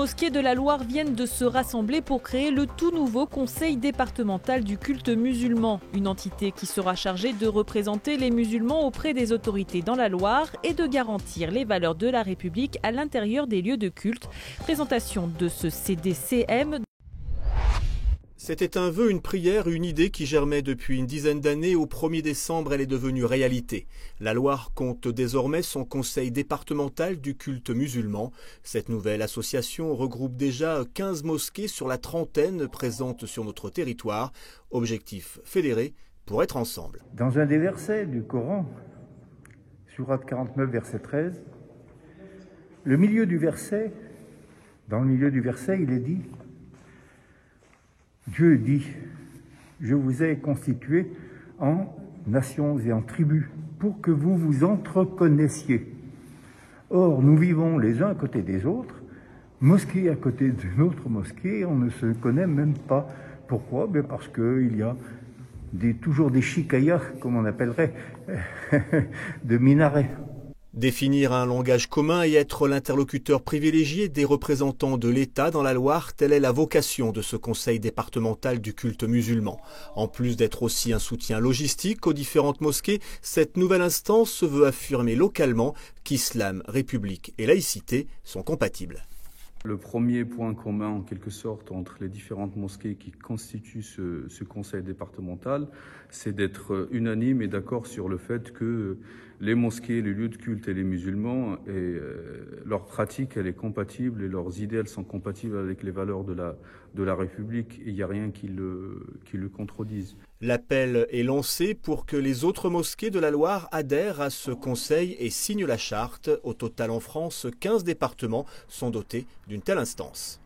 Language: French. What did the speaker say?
mosquées de la Loire viennent de se rassembler pour créer le tout nouveau Conseil départemental du culte musulman. Une entité qui sera chargée de représenter les musulmans auprès des autorités dans la Loire et de garantir les valeurs de la République à l'intérieur des lieux de culte. Présentation de ce CDCM. C'était un vœu, une prière, une idée qui germait depuis une dizaine d'années. Au 1er décembre, elle est devenue réalité. La Loire compte désormais son conseil départemental du culte musulman. Cette nouvelle association regroupe déjà 15 mosquées sur la trentaine présentes sur notre territoire. Objectif fédéré pour être ensemble. Dans un des versets du Coran, Sourate 49, verset 13, dans le milieu du verset, il est dit: Dieu dit, je vous ai constitués en nations et en tribus pour que vous vous entreconnaissiez. Or, nous vivons les uns à côté des autres, mosquée à côté d'une autre mosquée, on ne se connaît même pas. Pourquoi? Parce qu'il y a toujours des chicayas, comme on appellerait, de minarets. Définir un langage commun et être l'interlocuteur privilégié des représentants de l'État dans la Loire, telle est la vocation de ce conseil départemental du culte musulman. En plus d'être aussi un soutien logistique aux différentes mosquées, cette nouvelle instance se veut affirmer localement qu'islam, république et laïcité sont compatibles. Le premier point commun, en quelque sorte, entre les différentes mosquées qui constituent ce conseil départemental, c'est d'être unanime et d'accord sur le fait que les mosquées, les lieux de culte et les musulmans, leur pratique, elle est compatible et leurs idées, elles sont compatibles avec les valeurs de la République. Il n'y a rien qui le contredise. L'appel est lancé pour que les autres mosquées de la Loire adhèrent à ce conseil et signent la charte. Au total en France, 15 départements sont dotés d'une telle instance.